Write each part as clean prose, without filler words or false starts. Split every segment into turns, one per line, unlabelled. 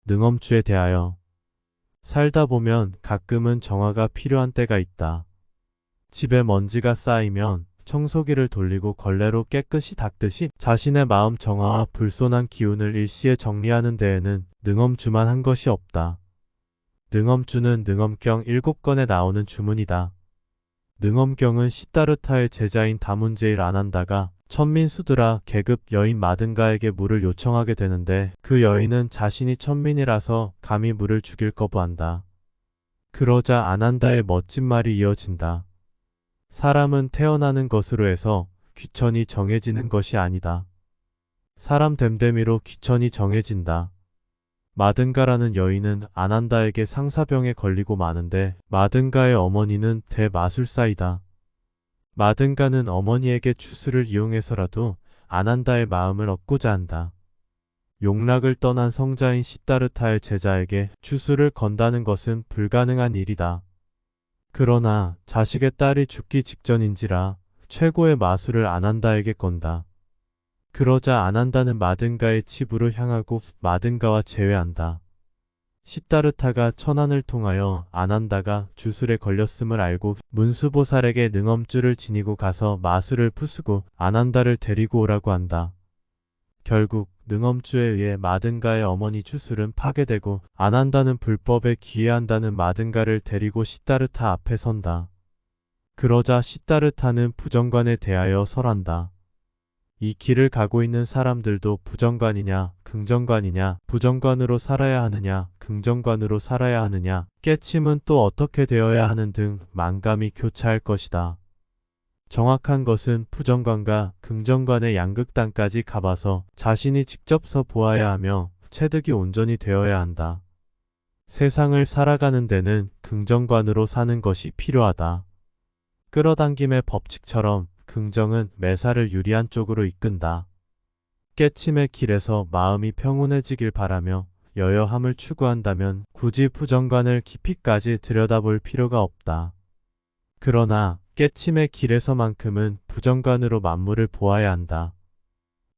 능엄주에 대하여. 살다 보면 가끔은 정화가 필요한 때가 있다. 집에 먼지가 쌓이면 청소기를 돌리고 걸레로 깨끗이 닦듯이 자신의 마음 정화와 불손한 기운을 일시에 정리하는 데에는 능엄주만 한 것이 없다. 능엄주는 능엄경 7권에 나오는 주문이다. 능엄경은 시다르타의 제자인 다문제일 아난다가 천민수드라 계급 여인 마든가에게 물을 요청하게 되는데 그 여인은 자신이 천민이라서 감히 물을 죽일 거부한다. 그러자 아난다의 멋진 말이 이어진다. 사람은 태어나는 것으로 해서 귀천이 정해지는 것이 아니다. 사람 됨됨이로 귀천이 정해진다. 마든가라는 여인은 아난다에게 상사병에 걸리고 마는데 마든가의 어머니는 대마술사이다. 마든가는 어머니에게 주술을 이용해서라도 아난다의 마음을 얻고자 한다. 용락을 떠난 성자인 시다르타의 제자에게 주술을 건다는 것은 불가능한 일이다. 그러나 자식의 딸이 죽기 직전인지라 최고의 마술을 아난다에게 건다. 그러자 아난다는 마든가의 집으로 향하고 마든가와 재회한다. 시다르타가 천안을 통하여 아난다가 주술에 걸렸음을 알고 문수보살에게 능엄주를 지니고 가서 마술을 부수고 아난다를 데리고 오라고 한다. 결국 능엄주에 의해 마든가의 어머니 주술은 파괴되고 아난다는 불법에 기해한다는 마든가를 데리고 시다르타 앞에 선다. 그러자 시다르타는 부정관에 대하여 설한다. 이 길을 가고 있는 사람들도 부정관이냐, 긍정관이냐, 부정관으로 살아야 하느냐, 긍정관으로 살아야 하느냐, 깨침은 또 어떻게 되어야 하는 등 만감이 교차할 것이다. 정확한 것은 부정관과 긍정관의 양극단까지 가봐서 자신이 직접 서 보아야 하며 체득이 온전히 되어야 한다. 세상을 살아가는 데는 긍정관으로 사는 것이 필요하다. 끌어당김의 법칙처럼 긍정은 매사를 유리한 쪽으로 이끈다. 깨침의 길에서 마음이 평온해지길 바라며 여여함을 추구한다면 굳이 부정관을 깊이까지 들여다볼 필요가 없다. 그러나 깨침의 길에서만큼은 부정관으로 만물을 보아야 한다.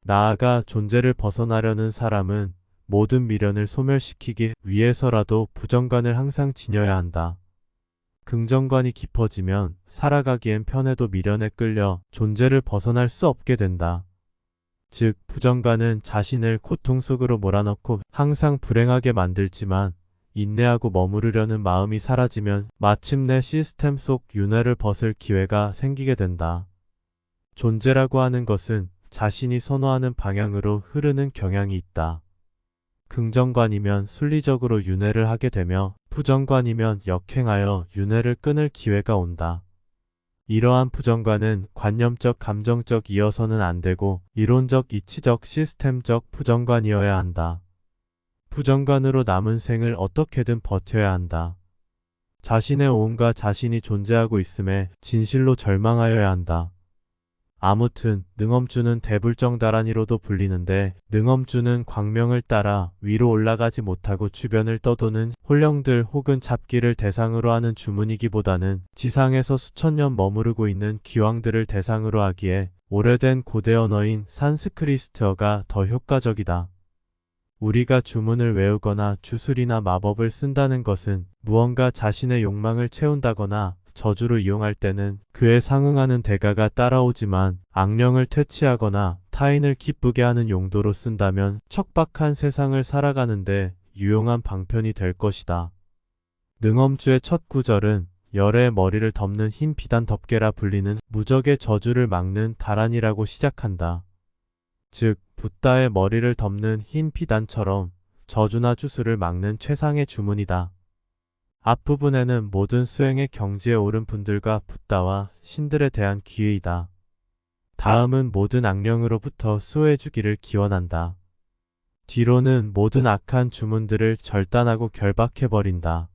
나아가 존재를 벗어나려는 사람은 모든 미련을 소멸시키기 위해서라도 부정관을 항상 지녀야 한다. 긍정관이 깊어지면 살아가기엔 편해도 미련에 끌려 존재를 벗어날 수 없게 된다. 즉 부정관은 자신을 고통 속으로 몰아넣고 항상 불행하게 만들지만 인내하고 머무르려는 마음이 사라지면 마침내 시스템 속 윤회를 벗을 기회가 생기게 된다. 존재라고 하는 것은 자신이 선호하는 방향으로 흐르는 경향이 있다. 긍정관이면 순리적으로 윤회를 하게 되며 부정관이면 역행하여 윤회를 끊을 기회가 온다. 이러한 부정관은 관념적 감정적 이어서는 안 되고 이론적 이치적 시스템적 부정관이어야 한다. 부정관으로 남은 생을 어떻게든 버텨야 한다. 자신의 오음과 자신이 존재하고 있음에 진실로 절망하여야 한다. 아무튼 능엄주는 대불정다란이로도 불리는데 능엄주는 광명을 따라 위로 올라가지 못하고 주변을 떠도는 홀령들 혹은 잡기를 대상으로 하는 주문이기보다는 지상에서 수천 년 머무르고 있는 귀왕들을 대상으로 하기에 오래된 고대 언어인 산스크리트어가 더 효과적이다. 우리가 주문을 외우거나 주술이나 마법을 쓴다는 것은 무언가 자신의 욕망을 채운다거나 저주를 이용할 때는 그에 상응하는 대가가 따라오지만 악령을 퇴치하거나 타인을 기쁘게 하는 용도로 쓴다면 척박한 세상을 살아가는데 유용한 방편이 될 것이다. 능엄주의 첫 구절은 열의 머리를 덮는 흰 비단 덮개라 불리는 무적의 저주를 막는 다란이라고 시작한다. 즉 붓다의 머리를 덮는 흰 비단처럼 저주나 주술을 막는 최상의 주문이다. 앞부분에는 모든 수행의 경지에 오른 분들과 붓다와 신들에 대한 기회이다. 다음은 모든 악령으로부터 수호해주기를 기원한다. 뒤로는 모든 악한 주문들을 절단하고 결박해버린다.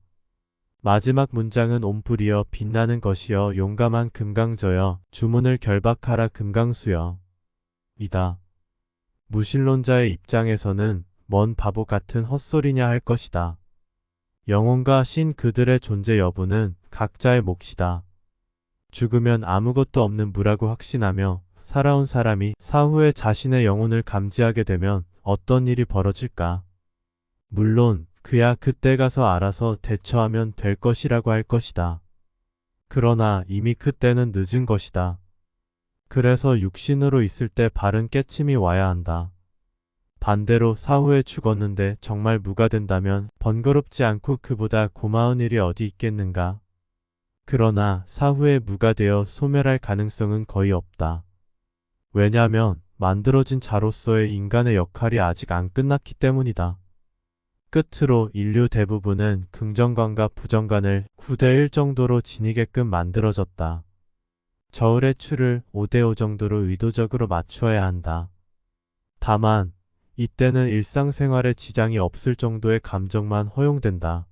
마지막 문장은 옴불이여 빛나는 것이여 용감한 금강저여 주문을 결박하라 금강수여 이다. 무신론자의 입장에서는 뭔 바보 같은 헛소리냐 할 것이다. 영혼과 신 그들의 존재 여부는 각자의 몫이다. 죽으면 아무것도 없는 무라고 확신하며 살아온 사람이 사후에 자신의 영혼을 감지하게 되면 어떤 일이 벌어질까? 물론 그야 그때 가서 알아서 대처하면 될 것이라고 할 것이다. 그러나 이미 그때는 늦은 것이다. 그래서 육신으로 있을 때 바른 깨침이 와야 한다. 반대로 사후에 죽었는데 정말 무가 된다면 번거롭지 않고 그보다 고마운 일이 어디 있겠는가? 그러나 사후에 무가 되어 소멸할 가능성은 거의 없다. 왜냐하면 만들어진 자로서의 인간의 역할이 아직 안 끝났기 때문이다. 끝으로 인류 대부분은 긍정관과 부정관을 9대1 정도로 지니게끔 만들어졌다. 저울의 추를 5대5 정도로 의도적으로 맞추어야 한다. 다만 이때는 일상생활에 지장이 없을 정도의 감정만 허용된다.